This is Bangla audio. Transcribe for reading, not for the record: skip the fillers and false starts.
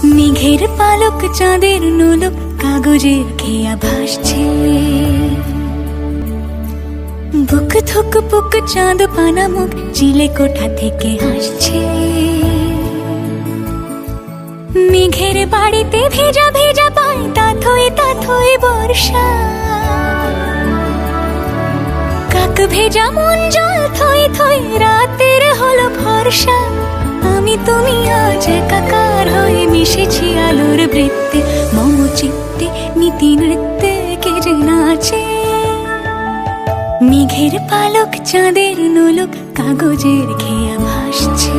মেঘের পালক চাঁদের নোলক কাগজের খেয়া ভাসছে। বুক থুক পুক চাঁদ পানা মুখ চিলে কোঠা থেকে হাসছে। মেঘের বাড়িতে ভেজা ভেজা পায় তাথই বর্ষা। কাক ভেজা মন জল থই থই রাতের হলো ভরসা। আমি তুমি আজ একাকার হয়ে মিশেছি আলোর বৃত্তে। মম চিত্তে নীতি নৃত্যে কে যে নাচে। মেঘের পালক চাঁদের নোলক কাগজের খেয়া ভাসছে।